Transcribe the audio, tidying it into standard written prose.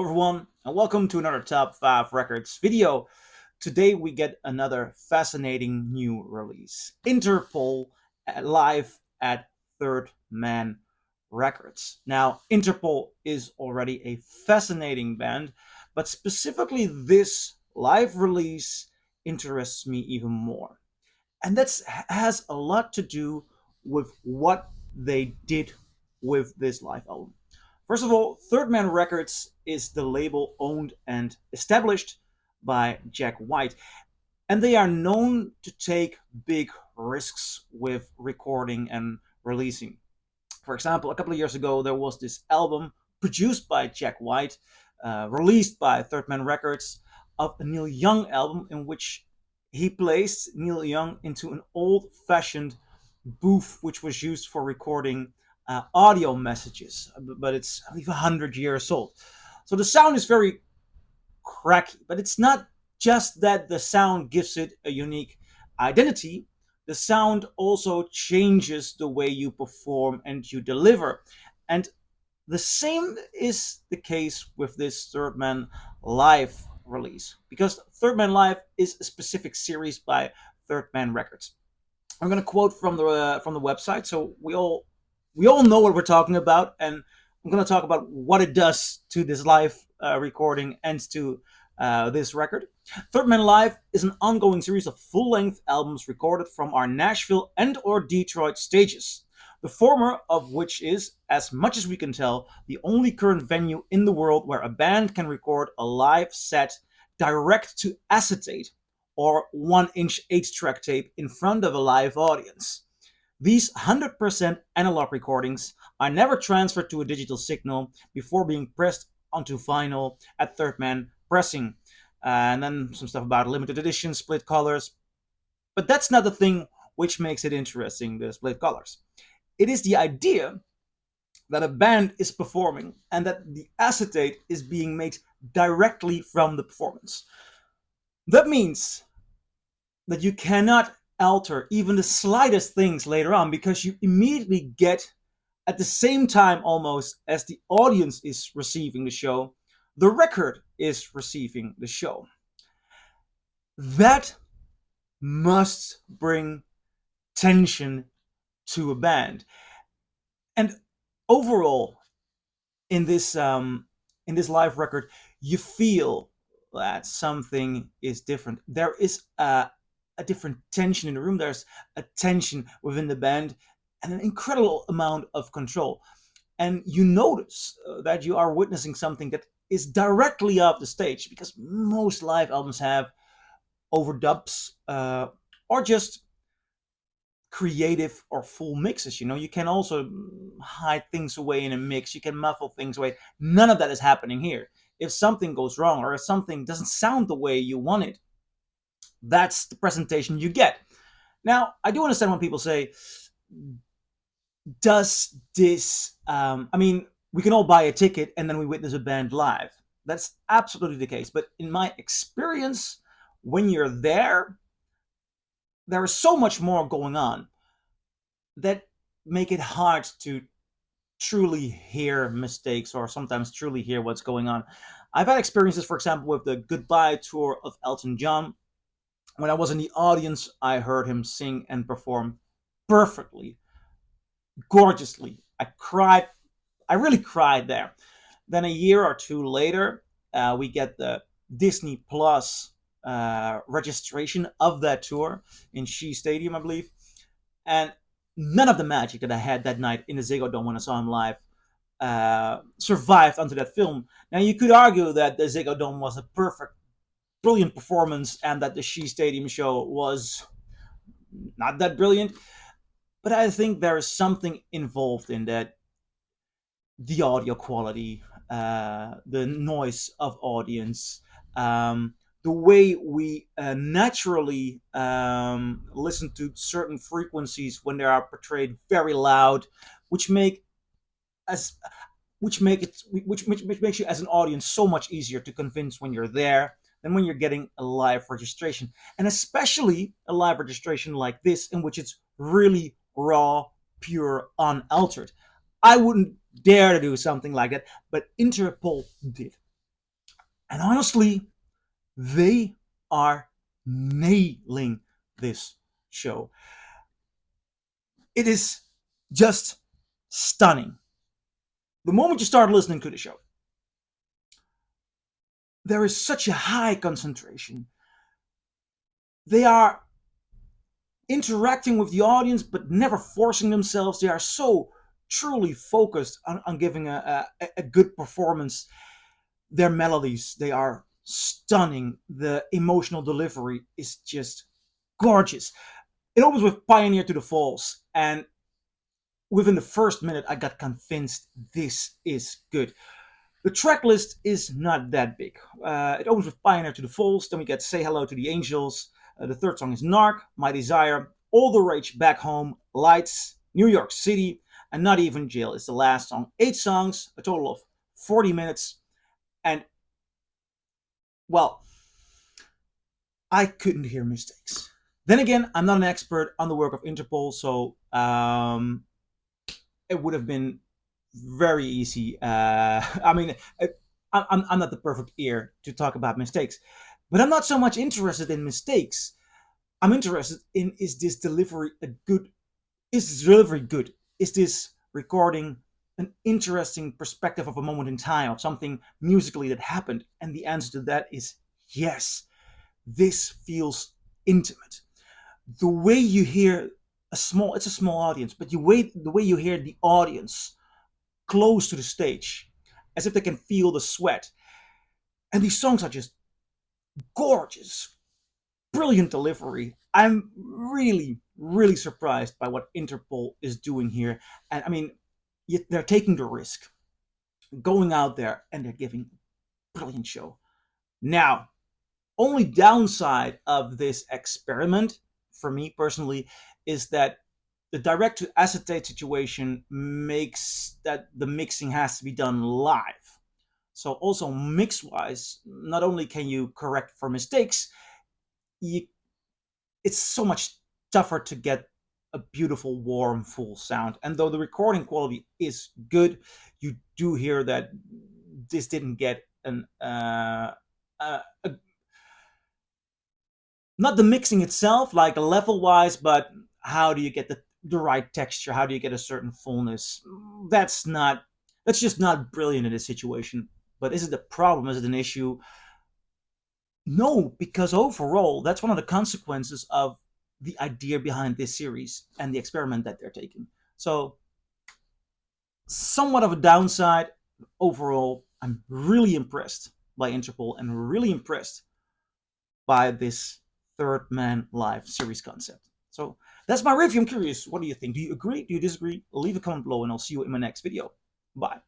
Everyone, and welcome to another Top 5 Records video. Today we get another fascinating new release. Interpol live at Third Man Records. Now, Interpol is already a fascinating band, but specifically this live release interests me even more. And that has a lot to do with what they did with this live album. First of all, Third Man Records is the label owned and established by Jack White, and they are known to take big risks with recording and releasing. For example, a couple of years ago, there was this album produced by Jack White, released by Third Man Records, of a Neil Young album in which he placed Neil Young into an old fashioned booth which was used for recording audio messages, but it's, I believe, 100 years old. So the sound is very cracky, but it's not just that the sound gives it a unique identity. The sound also changes the way you perform and you deliver. And the same is the case with this Third Man Live release, because Third Man Live is a specific series by Third Man Records. I'm going to quote from the website, so we all know what we're talking about, and I'm going to talk about what it does to this live recording and to this record. Third Man Live is an ongoing series of full-length albums recorded from our Nashville and/or Detroit stages. The former of which is, as much as we can tell, the only current venue in the world where a band can record a live set direct to acetate or 1-inch 8-track tape in front of a live audience. These 100% analog recordings are never transferred to a digital signal before being pressed onto vinyl at Third Man Pressing. And then some stuff about limited edition, split colors. But that's not the thing which makes it interesting, the split colors. It is the idea that a band is performing and that the acetate is being made directly from the performance. That means that you cannot alter even the slightest things later on, because you immediately get, at the same time almost as the audience is receiving the show, the record is receiving the show. That must bring tension to a band. And overall, in this live record, you feel that something is different. There is a different tension in the room. There's a tension within the band and an incredible amount of control. And you notice that you are witnessing something that is directly off the stage, because most live albums have overdubs or just creative or full mixes. You can also hide things away in a mix. You can muffle things away. None of that is happening here. If something goes wrong or if something doesn't sound the way you want it, that's the presentation you get. Now, I do understand when people say, does this, we can all buy a ticket and then we witness a band live. That's absolutely the case. But in my experience, when you're there is so much more going on that make it hard to truly hear mistakes or sometimes truly hear what's going on. I've had experiences, for example, with the Goodbye tour of Elton John. When I was in the audience, I heard him sing and perform perfectly, gorgeously. I cried. I really cried there. Then a year or two later, we get the Disney Plus registration of that tour in Shea Stadium, I believe. And none of the magic that I had that night in the Ziggo Dome when I saw him live survived onto that film. Now, you could argue that the Ziggo Dome was a perfect, brilliant performance and that the Shea Stadium show was not that brilliant. But I think there is something involved in that: the audio quality, the noise of audience, the way we naturally listen to certain frequencies when they are portrayed very loud, which make as which makes you as an audience so much easier to convince when you're there than when you're getting a live registration, and especially a live registration like this, in which it's really raw, pure, unaltered. I wouldn't dare to do something like that, but Interpol did. And honestly, they are nailing this show. It is just stunning. The moment you start listening to the show, there is such a high concentration. They are interacting with the audience but never forcing themselves. They are so truly focused on giving a good performance. Their melodies, they are stunning. The emotional delivery is just gorgeous. It opens with Pioneer to the Falls, and within the first minute, I got convinced this is good. The track list is not that big. It opens with Pioneer to the Falls, then we get Say Hello to the Angels. The third song is Narc, My Desire, All the Rage Back Home, Lights, New York City, and Not Even Jail is the last song. 8 songs, a total of 40 minutes. And, well, I couldn't hear mistakes. Then again, I'm not an expert on the work of Interpol, so it would have been very easy. I mean, I'm not the perfect ear to talk about mistakes, but I'm not so much interested in mistakes. I'm interested in, is this delivery a good? Is this delivery good? Is this recording an interesting perspective of a moment in time, of something musically that happened? And the answer to that is yes. This feels intimate. The way you hear it's a small audience, but the way you hear the audience close to the stage, as if they can feel the sweat. And these songs are just gorgeous, brilliant delivery. I'm really, really surprised by what Interpol is doing here. And I mean, they're taking the risk, going out there, and they're giving a brilliant show. Now, only downside of this experiment, for me personally, is that the direct to acetate situation makes that the mixing has to be done live. So also mix wise, not only can you correct for mistakes, you, it's so much tougher to get a beautiful, warm, full sound. And though the recording quality is good, you do hear that this didn't get an not the mixing itself, like level wise, but how do you get the right texture? How do you get a certain fullness? That's not that's just not brilliant in this situation. But is it a problem? Is it an issue? No, because overall, that's one of the consequences of the idea behind this series and the experiment that they're taking. So, somewhat of a downside. Overall, I'm really impressed by Interpol and really impressed by this Third Man Live series concept. So that's my review. I'm curious, what do you think? Do you agree? Do you disagree? Leave a comment below and I'll see you in my next video. Bye.